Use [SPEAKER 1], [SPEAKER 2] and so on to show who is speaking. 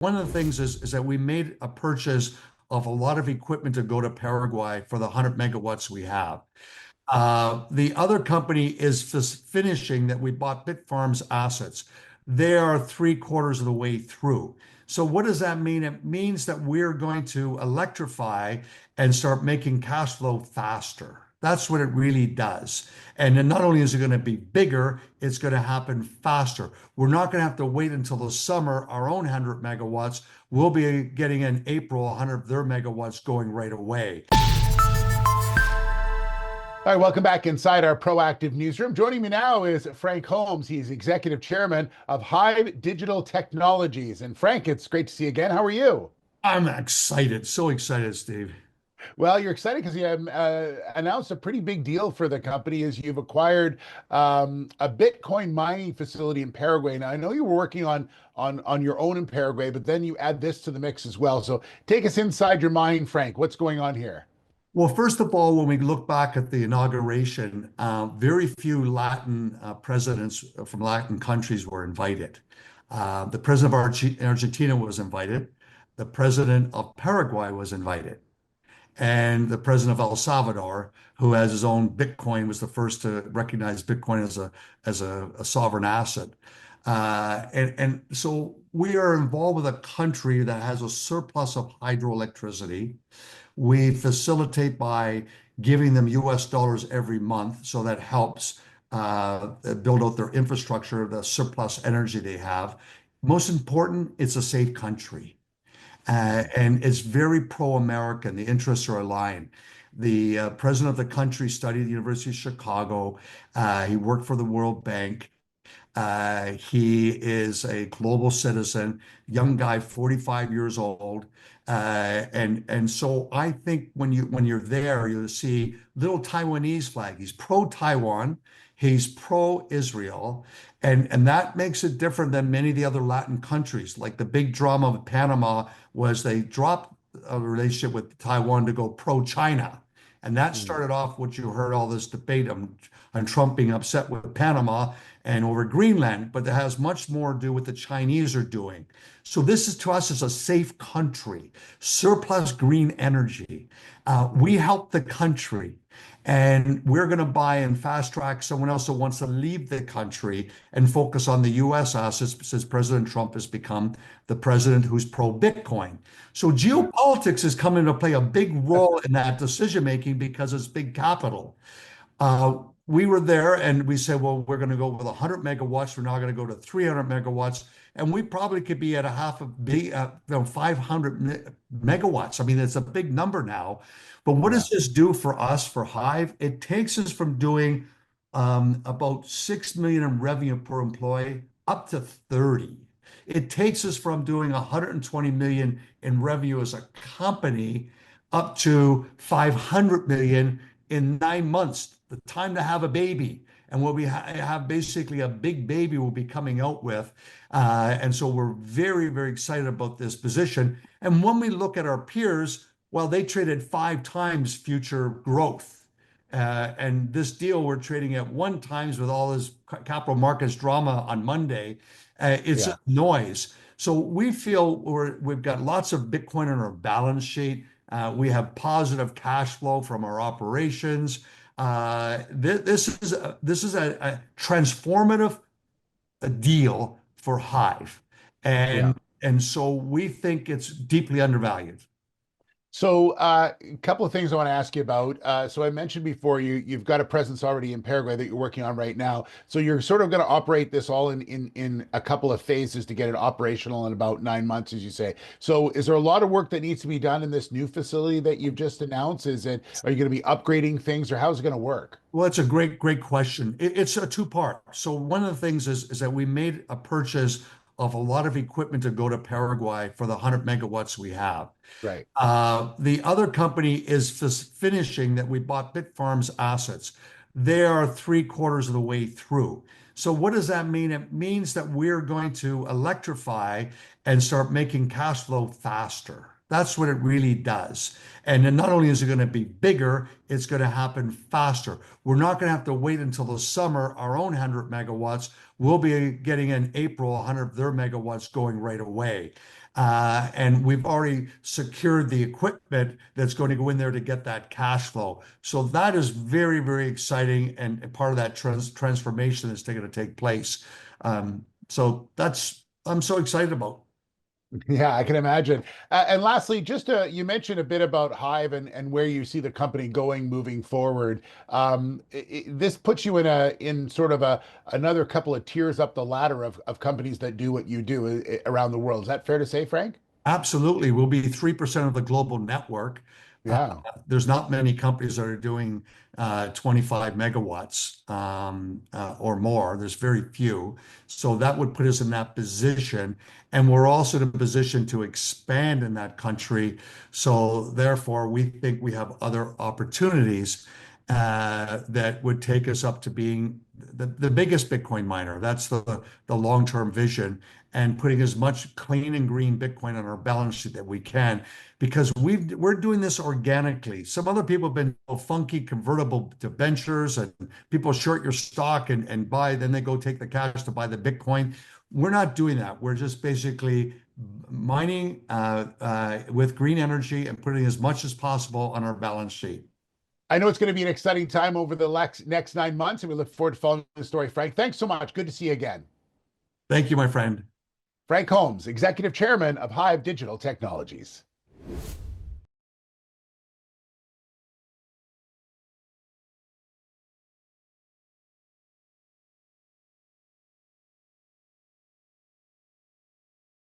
[SPEAKER 1] One of the things is that we made a purchase of a lot of equipment to go to Paraguay for the 100 megawatts we have. The other company is finishing that we bought Bitfarms assets. They are three-quarters of the way through. So what does that mean? It means that we're going to electrify and start making cash flow faster. That's what it really does. And then not only is it going to be bigger, it's going to happen faster. We're not going to have to wait until the summer, our own 100 megawatts. We'll be getting in April 100 of their megawatts going right away.
[SPEAKER 2] All right, welcome back inside our proactive newsroom. Joining me now is Frank Holmes. He's executive chairman of Hive Digital Technologies. And Frank, it's great to see you again. How are you?
[SPEAKER 1] I'm excited, so excited, Steve.
[SPEAKER 2] Well, you're excited because you announced a pretty big deal for the company as you've acquired a Bitcoin mining facility in Paraguay. Now, I know you were working on your own in Paraguay, but then you add this to the mix as well. So take us inside your mind, Frank. What's going on here?
[SPEAKER 1] Well, first of all, when we look back at the inauguration, very few Latin presidents from Latin countries were invited. The president of Argentina was invited. The president of Paraguay was invited. And the president of El Salvador, who has his own Bitcoin, was the first to recognize Bitcoin as a sovereign asset. And so we are involved with a country that has a surplus of hydroelectricity. We facilitate by giving them US dollars every month, so that helps build out their infrastructure, the surplus energy they have. Most important, it's a safe country. And it's very pro-American. The interests are aligned. The president of the country studied at the University of Chicago. He worked for the World Bank. He is a global citizen, young guy, 45 years old. And so I think when you're there, you'll see little Taiwanese flag. He's pro-Taiwan. He's pro-Israel. And that makes it different than many of the other Latin countries. Like the big drama of Panama was they dropped a relationship with Taiwan to go pro-China. And that started off what you heard all this debate on Trump being upset with Panama and over Greenland, but that has much more to do with the Chinese are doing. So this is to us as a safe country, surplus green energy. We help the country. And we're going to buy and fast track someone else who wants to leave the country and focus on the US assets, since President Trump has become the president who's pro-Bitcoin. So geopolitics is coming to play a big role in that decision making because it's big capital. We were there and we said, well, we're going to go with 100 megawatts. We're not going to go to 300 megawatts. And we probably could be at a half of 500 megawatts. I mean, it's a big number now. But what does this do for us, for Hive? It takes us from doing about 6 million in revenue per employee up to 30. It takes us from doing 120 million in revenue as a company up to 500 million in 9 months, the time to have a baby. And we'll have basically a big baby we'll be coming out with. And so we're very, very excited about this position. And when we look at our peers, well, they traded 5 times future growth. And this deal we're trading at 1 times with all this capital markets drama on Monday. It's noise. So we feel we've got lots of Bitcoin on our balance sheet. We have positive cash flow from our operations. This is a transformative deal for Hive, and so we think it's deeply undervalued.
[SPEAKER 2] So a couple of things I want to ask you about. So I mentioned before you've got a presence already in Paraguay that you're working on right now. So you're sort of going to operate this all in a couple of phases to get it operational in about 9 months, as you say. So is there a lot of work that needs to be done in this new facility that you've just announced? Are you going to be upgrading things, or how's it going to work?
[SPEAKER 1] Well, it's a great question. It's a two-part. So one of the things is that we made a purchase of a lot of equipment to go to Paraguay for the 100 megawatts we have.
[SPEAKER 2] Right.
[SPEAKER 1] The other company is finishing that we bought Bitfarms assets. They are three-quarters of the way through. So what does that mean? It means that we're going to electrify and start making cash flow faster. That's what it really does. And then not only is it going to be bigger, it's going to happen faster. We're not going to have to wait until the summer, our own 100 megawatts. We'll be getting in April 100 of their megawatts going right away. And we've already secured the equipment that's going to go in there to get that cash flow. So that is very, very exciting and part of that transformation that's going to take place. So I'm so excited about.
[SPEAKER 2] Yeah, I can imagine. And lastly, just you mentioned a bit about Hive and where you see the company going moving forward. This puts you in sort of another couple of tiers up the ladder of companies that do what you do around the world. Is that fair to say, Frank?
[SPEAKER 1] Absolutely. We'll be 3% of the global network. Uh,
[SPEAKER 2] Yeah.
[SPEAKER 1] there's not many companies that are doing 25 megawatts or more. There's very few. So that would put us in that position. And we're also in a position to expand in that country. So therefore, we think we have other opportunities that would take us up to being the biggest Bitcoin miner. That's the long-term vision, and putting as much clean and green Bitcoin on our balance sheet that we can, because we're doing this organically. Some other people have been funky convertible debentures, and people short your stock and buy, then they go take the cash to buy the Bitcoin. We're not doing that. We're just basically mining with green energy and putting as much as possible on our balance sheet.
[SPEAKER 2] I know it's going to be an exciting time over the next 9 months, and we look forward to following the story. Frank, thanks so much. Good to see you again.
[SPEAKER 1] Thank you, my friend.
[SPEAKER 2] Frank Holmes, Executive Chairman of Hive Digital Technologies.